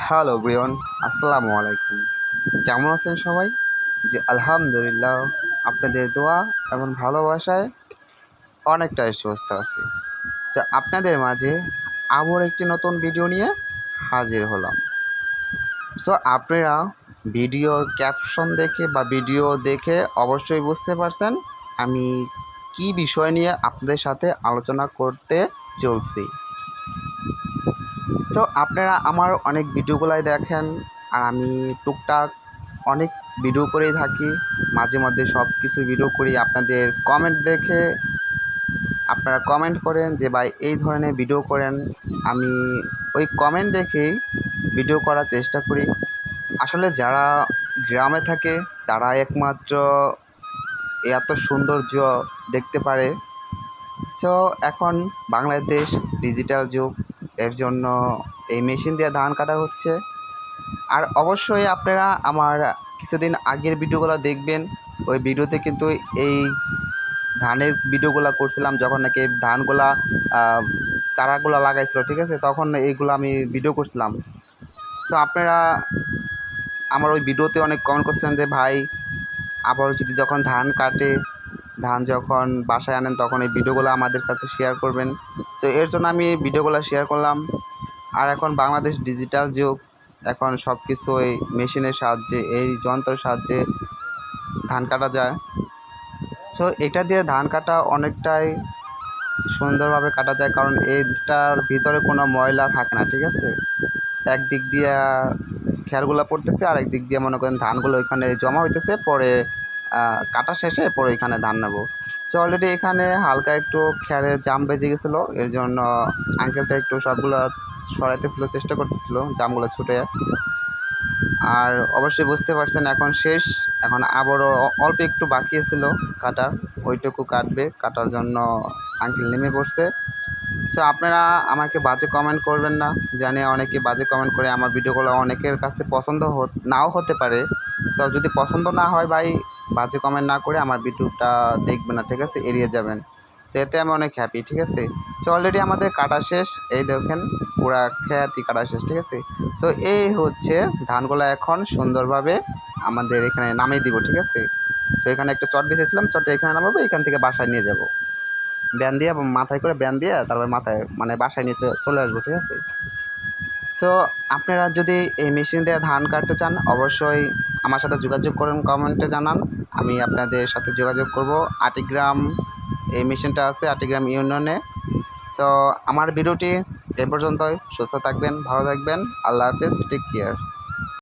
Hello Brian, আসসালামু আলাইকুম। কেমন আছেন সবাই? জি আলহামদুলিল্লাহ, আপনাদের দোয়া এবং ভালোবাসায় অনেকটাই সুস্থ আছি। আপনাদের মাঝে আবার একটি নতুন ভিডিও নিয়ে হাজির হলাম। আপনারা ভিডিওর ক্যাপশন দেখে বা ভিডিও দেখে অবশ্যই বুঝতে পারছেন আমি কি বিষয় নিয়ে আপনাদের সাথে আলোচনা করতে চলছি। আপনারা আমার অনেক ভিডিওগুলাই দেখেন, আর আমি টুকটাক অনেক ভিডিও করেই থাকি। মাঝে মধ্যে সব কিছু ভিডিও করি। আপনাদের কমেন্ট দেখে আপনারা কমেন্ট করেন যে ভাই এই ধরনের ভিডিও করেন। আমি ওই কমেন্ট দেখেই ভিডিও করার চেষ্টা করি। আসলে যারা গ্রামে থাকে তারা একমাত্র এত সৌন্দর্য দেখতে পারে। এখন বাংলাদেশ ডিজিটাল যুগ, এর জন্য এই মেশিন দিয়ে ধান কাটা হচ্ছে। আর অবশ্যই আপনারা আমার কিছুদিন আগের ভিডিওগুলো দেখবেন। ওই ভিডিওতে কিন্তু এই ধানের ভিডিওগুলো করছিলাম যখন নাকি ধানগুলা চারাগুলো লাগাইছিল, ঠিক আছে, তখন এইগুলো আমি ভিডিও করছিলাম। আপনারা আমার ওই ভিডিওতে অনেক কমেন্ট করছিলেন যে ভাই আবার যদি যখন ধান কাটে, ধান যখন বাসায় আনেন তখন এই ভিডিওগুলো আমাদের কাছে শেয়ার করবেন। এর জন্য আমি এই ভিডিওগুলো শেয়ার করলাম। আর এখন বাংলাদেশ ডিজিটাল যুগ, এখন সব কিছু এই মেশিনের সাহায্যে, এই যন্ত্রের সাহায্যে ধান কাটা যায়। এটা দিয়ে ধান কাটা অনেকটাই সুন্দরভাবে কাটা যায়, কারণ এটার ভিতরে কোনো ময়লা থাকে না, ঠিক আছে। একদিক দিয়ে খেরগুলো পড়তেছে আর একদিক দিয়ে মনে করেন ধানগুলো এখানে জমা হইতেছে, পরে কাটা শেষে পরে এখানে ধান নেব। অলরেডি এখানে হালকা একটু খেরের জাম বেজে গেছিলো, এর জন্য আঙ্কেলটা একটু সবগুলো সরাইতেছিল, চেষ্টা করতেছিল জামগুলো ছুটে। আর অবশ্যই বুঝতে পারছেন এখন শেষ, এখন আবারও অল্প একটু বাকি ছিল কাটার, ওইটুকু কাটবে, কাটার জন্য আঙ্কেল নেমে পড়ছে। আপনারা আমাকে বাজে কমেন্ট করবেন না, জানি অনেকে বাজে কমেন্ট করে আমার ভিডিওগুলো অনেকের কাছে পছন্দ নাও হতে পারে। যদি পছন্দ না হয় ভাই, বাজে কমেন্ট না করে আমার ভিডিওটা দেখবেন না, ঠিক আছে, এড়িয়ে যাবেন। এতে আমি অনেক হ্যাপি, ঠিক আছে। অলরেডি আমাদের কাটা শেষ, এই দেখেন পুরা খেয়াতি কাটা শেষ, ঠিক আছে। এই হচ্ছে ধানগুলো এখন সুন্দরভাবে আমাদের এখানে নামিয়ে দিব, ঠিক আছে। এখানে একটা চট বেঁচেছিলাম, চটটা এখানে নামাবো, এখান থেকে বাসায় নিয়ে যাব, ব্যান দিয়ে মাথায় করে ব্যান দিয়ে তারপর মাথায় মানে বাসায় নিয়ে চলে আসবো, ঠিক আছে। আপনারা যদি এই মেশিন দিয়ে ধান কাটতে চান অবশ্যই আমার সাথে যোগাযোগ করেন, কমেন্টে জানান, আমি আপনাদের সাথে যোগাযোগ করব। আটিগ্রাম এই মেশিনটা আছে, আটিগ্রাম ইউনিয়নে। আমার ভিডিওটি এ পর্যন্তই। সুস্থ থাকবেন, ভালো থাকবেন, আল্লাহ হাফেজ, টেক কেয়ার।